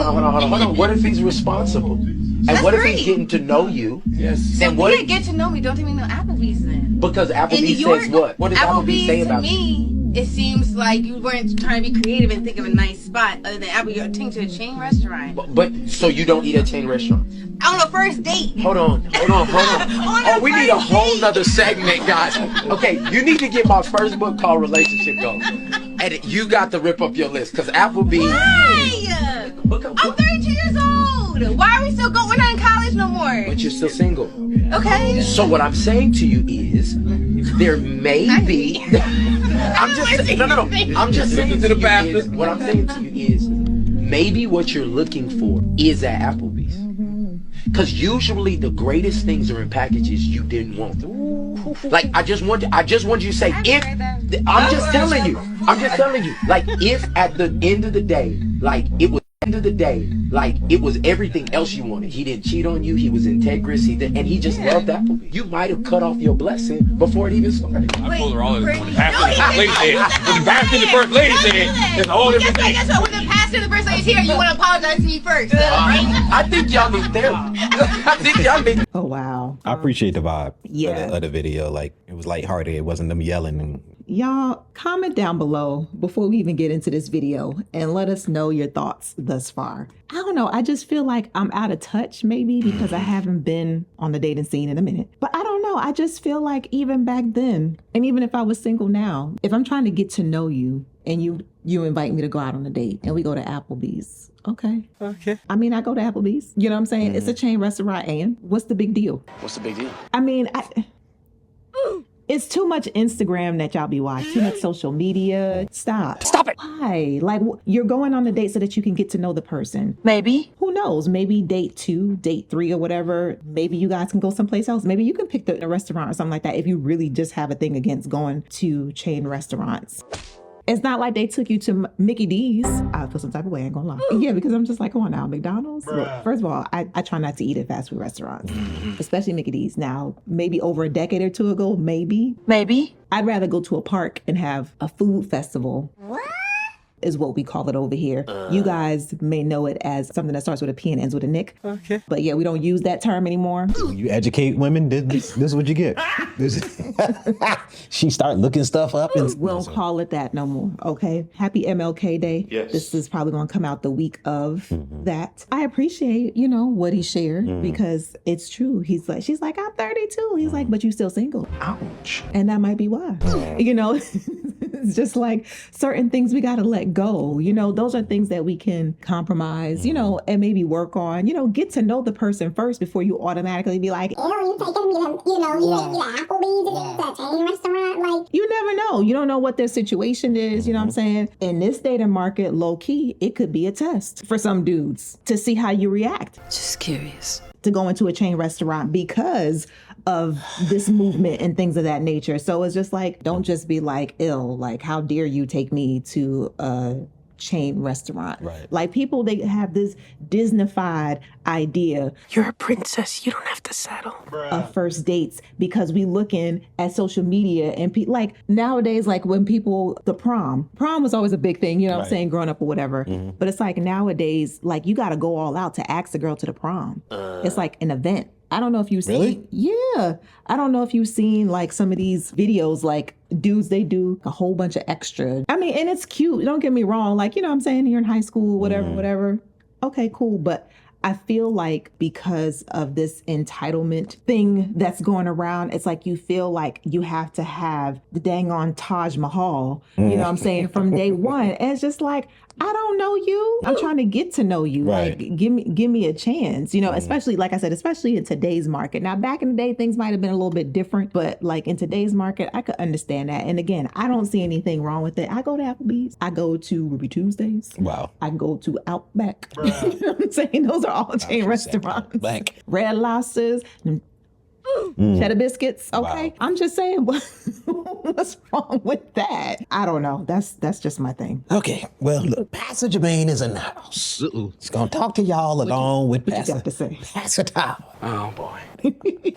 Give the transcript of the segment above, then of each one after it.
hold on. What if he's responsible? And That's what if great. he's getting to know you? Yes. So And if what you get to know me, don't take me to Applebee's then. Because In New Applebee's York, says what? What does Applebee's say about to you? me, it seems like you weren't trying to be creative and think of a nice spot other than Apple. You're taking to a chain restaurant. But so you don't eat at chain restaurant? On a first date. Hold on. Oh, we need a whole nother segment, guys. Okay, you need to get my first book called Relationship Goals. And you got to rip up your list because Applebee's. Why? I'm 32 years old. Why are we still going? We're not in college no more. But you're still single. Okay. So what I'm saying to you is, there may be. I'm just saying. No. I'm just saying to you is, what I'm saying to you is, maybe what you're looking for is at Applebee's. Because usually the greatest things are in packages you didn't want. Like I just want you to say if. I'm just telling you. Like if at the end of the day, like it was. End of the day, like it was everything else you wanted. He didn't cheat on you. He was integrous. And he just loved Applebee's. You might have cut off your blessing before it even started. I told her all of this when the pastor and the first lady said. When the pastor and the first lady said, it's a whole different thing. Guess what? When the pastor and the first lady's here, you want to apologize to me first, right? I think y'all need therapy. Oh, wow. I appreciate the vibe Yeah. of the video. Like, it was lighthearted. It wasn't them yelling. And Y'all, comment down below before we even get into this video and let us know your thoughts thus far. I don't know. I just feel like I'm out of touch maybe because I haven't been on the dating scene in a minute. But I don't know. I just feel like even back then, and even if I was single now, if I'm trying to get to know you and you invite me to go out on a date and we go to Applebee's. Okay. I mean, I go to Applebee's. You know what I'm saying? It's a chain restaurant, and what's the big deal? What's the big deal? I mean, it's too much Instagram that y'all be watching, too much social media. Stop it. Why? Like, you're going on a date so that you can get to know the person. Maybe. Who knows? Maybe date 2, date 3 or whatever. Maybe you guys can go someplace else. Maybe you can pick a restaurant or something like that if you really just have a thing against going to chain restaurants. It's not like they took you to Mickey D's. I feel some type of way, I ain't gonna lie. Yeah, because I'm just like, come on now, McDonald's? Look, first of all, I try not to eat at fast food restaurants, especially Mickey D's. Now, maybe over a decade or two ago, maybe. I'd rather go to a park and have a food festival. Is what we call it over here. You guys may know it as something that starts with a P and ends with a Nick. Okay. But yeah, we don't use that term anymore. you educate women, this is what you get. She start looking stuff up. And We don't call it that no more, okay? Happy MLK Day. Yes. This is probably going to come out the week of that. I appreciate, what he shared because it's true. She's like, I'm 32. He's like, but you still single. Ouch. And that might be why. It's just like certain things we got to let go. Those are things that we can compromise, and maybe work on, get to know the person first before you automatically be like, you taking me to, you taking me to Applebee's, to a chain restaurant, like. You never know. You don't know what their situation is, you know what I'm saying? In this dating market, low key, it could be a test for some dudes to see how you react. Just curious. To go into a chain restaurant because of this movement and things of that nature. So it's just like, don't just be like, ill, like, how dare you take me to a chain restaurant? Right. Like, people, they have this Disney-fied idea You're a princess. You don't have to settle. of first dates because we looking at social media and like nowadays, like when people, the prom was always a big thing, you know what I'm saying, growing up or whatever. But it's like nowadays, like you got to go all out to ask a girl to the prom. It's like an event. I don't know if you've seen, yeah. I don't know if you've seen like some of these videos, like dudes, they do a whole bunch of extra. I mean, and it's cute. Don't get me wrong. Like, you know what I'm saying? You're in high school, whatever. Okay, cool. But I feel like because of this entitlement thing that's going around, it's like you feel like you have to have the dang on Taj Mahal, you know what I'm saying, from day one. And it's just like, I don't know you. I'm trying to get to know you. Right. Like, give me a chance, especially, like I said, especially in today's market. Now, back in the day, things might have been a little bit different, but like in today's market, I could understand that. And again, I don't see anything wrong with it. I go to Applebee's. I go to Ruby Tuesdays. Wow. I go to Outback. You know what I'm saying? Those are all chain restaurants. Outback. Red Lobsters. Cheddar biscuits, okay? Wow. I'm just saying, what's wrong with that? I don't know. That's just my thing. Okay, well, look, Pastor Jermaine is in the house. He's going to talk to y'all along with What you Pastor, got to say? Pastor Tyler. Oh boy.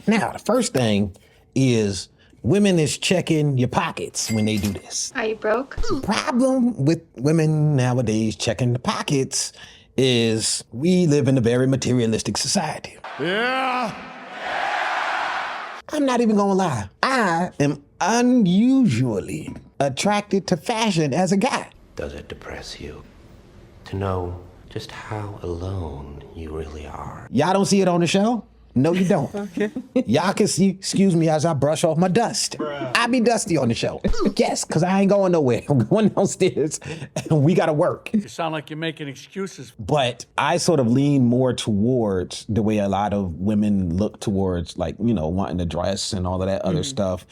Now, the first thing is women is checking your pockets when they do this. Are you broke? The problem with women nowadays checking the pockets is we live in a very materialistic society. Yeah. I'm not even gonna lie. I am unusually attracted to fashion as a guy. Does it depress you to know just how alone you really are? Y'all don't see it on the show? No, you don't. Y'all can see, excuse me, as I brush off my dust. I be dusty on the show. Yes, because I ain't going nowhere. I'm going downstairs and we got to work. You sound like you're making excuses. But I sort of lean more towards the way a lot of women look towards, like, you know, wanting to dress and all of that other stuff.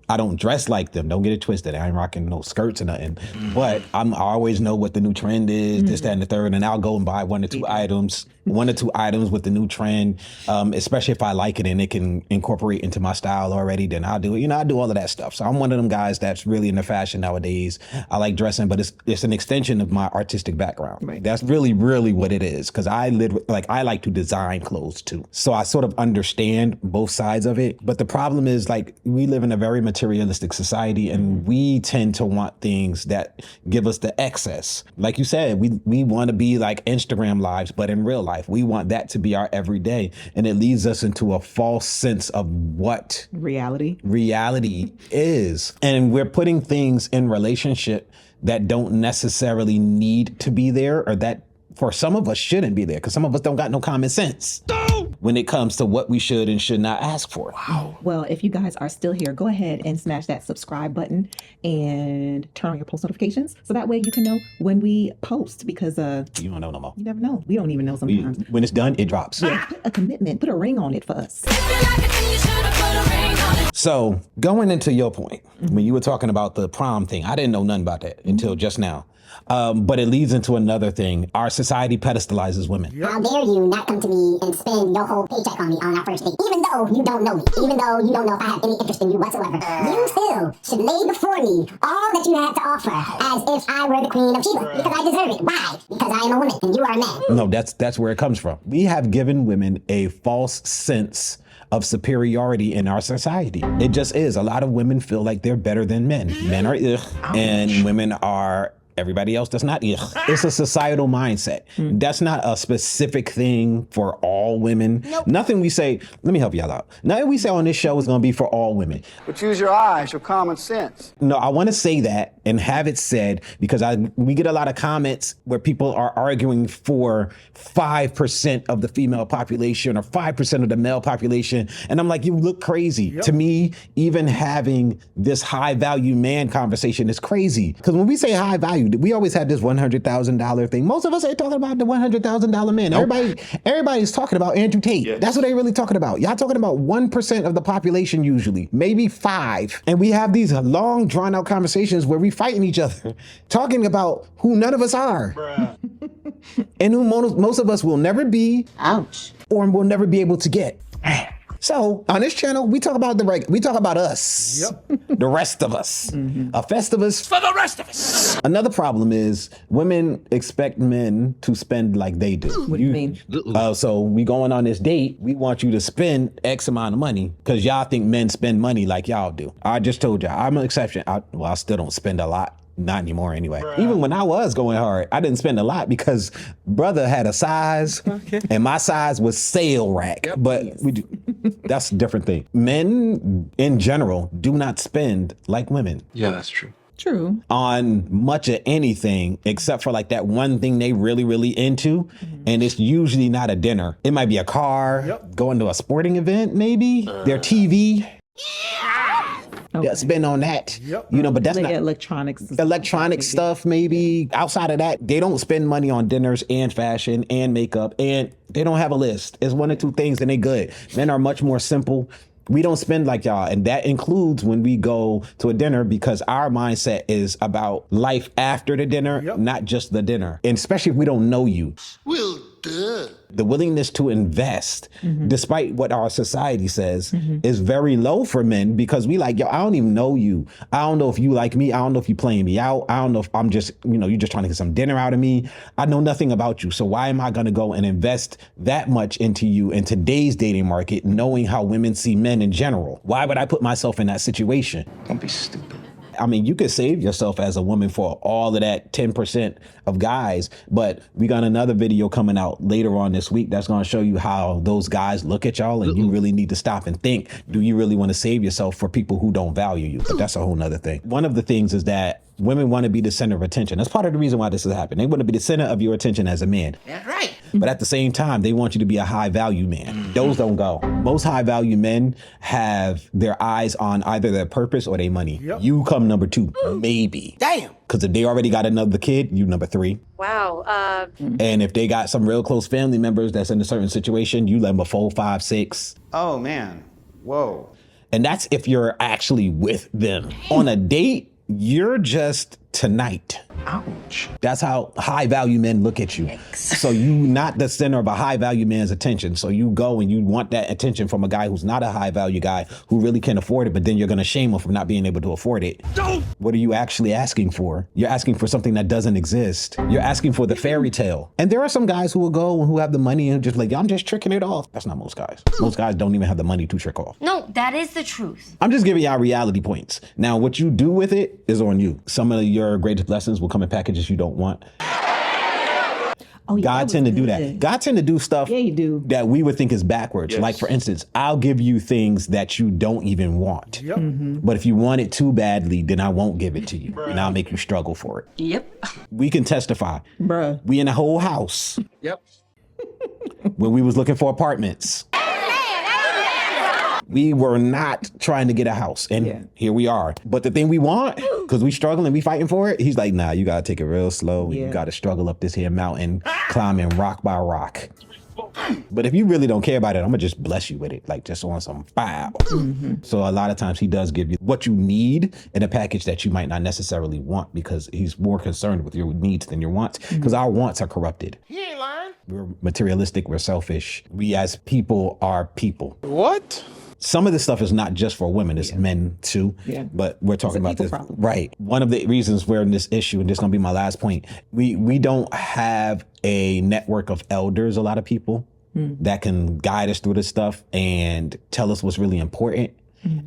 I don't dress like them. Don't get it twisted. I ain't rocking no skirts or nothing. But I always know what the new trend is, this, that, and the third. And I'll go and buy one or two items with the new trend, especially if I like it and it can incorporate into my style already, then I'll do it. You know, I do all of that stuff. So I'm one of them guys that's really into fashion nowadays. I like dressing, but it's an extension of my artistic background. Right. That's really, really what it is. Because I like to design clothes too. So I sort of understand both sides of it. But the problem is, like, we live in a very materialistic society and we tend to want things that give us the excess. Like you said, we want to be like Instagram lives, but in real life, we want that to be our everyday. And it leads us into a false sense of what reality is. And we're putting things in relationship that don't necessarily need to be there, or that for some of us shouldn't be there, because some of us don't got no common sense when it comes to what we should and should not ask for. Wow. Well, if you guys are still here, go ahead and smash that subscribe button and turn on your post notifications so that way you can know when we post, because you don't know no more. You never know. We don't even know sometimes. When it's done, it drops. Yeah, put a commitment, put a ring on it for us. So going into your point, when you were talking about the prom thing, I didn't know nothing about that until just now. But it leads into another thing. Our society pedestalizes women. How dare you not come to me and spend your whole paycheck on me on our first date, even though you don't know me, even though you don't know if I have any interest in you whatsoever. You still should lay before me all that you have to offer as if I were the queen of Sheba, because I deserve it. Why? Because I am a woman and you are a man. No, that's where it comes from. We have given women a false sense of superiority in our society. It just is. A lot of women feel like they're better than men. Men are ugh, and women are everybody else that's not. It's a societal mindset. That's not a specific thing for all women. Nope. Nothing we say, let me help y'all out. Nothing we say on this show is gonna be for all women. But use your eyes, your common sense. No, I wanna say that and have it said because we get a lot of comments where people are arguing for 5% of the female population or 5% of the male population. And I'm like, you look crazy. Yep. To me, even having this high value man conversation is crazy. Because when we say high value, we always had this $100,000 thing. Most of us ain't talking about the $100,000 man. Nope. Everybody's talking about Andrew Tate. Yes. That's what they really talking about. Y'all talking about 1% of the population usually, maybe 5. And we have these long drawn out conversations where we fighting each other, talking about who none of us are. And who most of us will never be. Ouch. Or will never be able to get. So on this channel, we talk about we talk about us. Yep. The rest of us. A Festivus for the rest of us. Another problem is women expect men to spend like they do. What do you mean? So we going on this date, we want you to spend X amount of money because y'all think men spend money like y'all do. I just told y'all, I'm an exception. I still don't spend a lot. Not anymore anyway. Bruh. Even when I was going hard, I didn't spend a lot because brother had a size and my size was sale rack. Yep. But we do. That's a different thing. Men in general do not spend like women. Yeah, that's true. True. On much of anything except for like that one thing they really, really into. And it's usually not a dinner. It might be a car, going to a sporting event maybe, their TV. Okay. Yeah, spend on that, you know, but that's not electronic stuff. Maybe outside of that, they don't spend money on dinners and fashion and makeup, and they don't have a list. It's 1 or 2 things, and they good. Men are much more simple. We don't spend like y'all, and that includes when we go to a dinner because our mindset is about life after the dinner, not just the dinner, and especially if we don't know you. Well, duh. The willingness to invest, despite what our society says, is very low for men because we like, yo, I don't even know you. I don't know if you like me. I don't know if you playing me out. I don't know if I'm just, you know, you're just trying to get some dinner out of me. I know nothing about you. So why am I going to go and invest that much into you in today's dating market, knowing how women see men in general? Why would I put myself in that situation? Don't be stupid. I mean, you could save yourself as a woman for all of that 10% of guys, but we got another video coming out later on this week that's going to show you how those guys look at y'all, and you really need to stop and think, do you really want to save yourself for people who don't value you? But that's a whole nother thing. One of the things is that women want to be the center of attention. That's part of the reason why this is happening. They want to be the center of your attention as a man. That's right. But at the same time, they want you to be a high value man. Those don't go. Most high value men have their eyes on either their purpose or their money. Yep. You come number 2, maybe. Damn. Because if they already got another kid, you number 3. Wow. And if they got some real close family members that's in a certain situation, you number 4, 5, 6. Oh, man. Whoa. And that's if you're actually with them. On a date, you're just tonight. Ouch. That's how high value men look at you. Yikes. So you not the center of a high value man's attention. So you go and you want that attention from a guy who's not a high value guy who really can afford it, but then you're going to shame him for not being able to afford it. Don't. What are you actually asking for? You're asking for something that doesn't exist. You're asking for the fairy tale. And there are some guys who will go and who have the money and just like, I'm just tricking it off. That's not most guys. Most guys don't even have the money to trick off. No, that is the truth. I'm just giving y'all reality points. Now, what you do with it is on you. Some of your greatest blessings will come in packages you don't want. Oh, yeah, God tend to do that. God tend to do stuff that we would think is backwards. Yes. Like, for instance, I'll give you things that you don't even want. Yep. But if you want it too badly, then I won't give it to you. And I'll make you struggle for it. Yep. We can testify. Bruh. We in a whole house. Yep. When we was looking for apartments. We were not trying to get a house, and here we are. But the thing we want, because we struggling, we fighting for it, he's like, nah, you gotta take it real slow. You gotta struggle up this here mountain, climbing rock by rock. But if you really don't care about it, I'm gonna just bless you with it, like just on some bow. So a lot of times he does give you what you need in a package that you might not necessarily want, because he's more concerned with your needs than your wants, because our wants are corrupted. He ain't lying. We're materialistic, we're selfish. We as people are people. What? Some of this stuff is not just for women, it's men too. Yeah. But we're talking about this. Problem. Right. One of the reasons we're in this issue, and this is gonna be my last point, we don't have a network of elders, a lot of people, that can guide us through this stuff and tell us what's really important.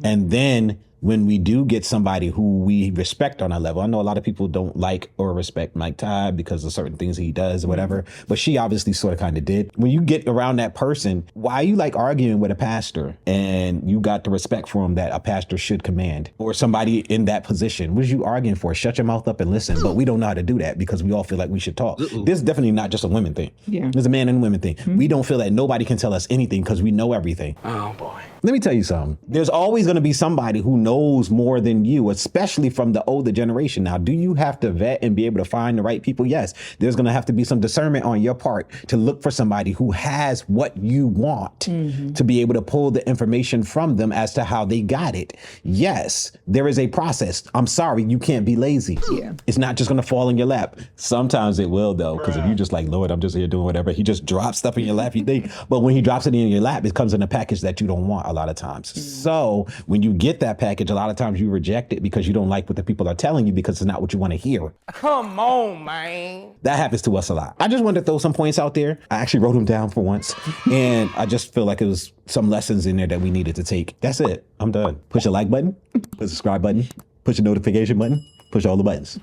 And then when we do get somebody who we respect on our level, I know a lot of people don't like or respect Mike Ty because of certain things he does or whatever, but she obviously sort of kind of did. When you get around that person, why are you like arguing with a pastor and you got the respect for him that a pastor should command, or somebody in that position? What are you arguing for? Shut your mouth up and listen. But we don't know how to do that because we all feel like we should talk. This is definitely not just a women thing. Yeah. It's a man and women thing. We don't feel that nobody can tell us anything because we know everything. Oh boy. Let me tell you something. There's always going to be somebody who knows more than you, especially from the older generation. Now, do you have to vet and be able to find the right people? Yes. There's going to have to be some discernment on your part to look for somebody who has what you want, to be able to pull the information from them as to how they got it. Yes, there is a process. I'm sorry, you can't be lazy. Yeah. It's not just going to fall in your lap. Sometimes it will, though, because if you just like, Lord, I'm just here doing whatever, he just drops stuff in your lap. You think, but when he drops it in your lap, it comes in a package that you don't want a lot of times. So when you get that package, a lot of times you reject it because you don't like what the people are telling you because it's not what you want to hear. Come on, man. That happens to us a lot. I just wanted to throw some points out there. I actually wrote them down for once. And I just feel like it was some lessons in there that we needed to take. That's it. I'm done. Push the like button, push the subscribe button, push the notification button, push all the buttons.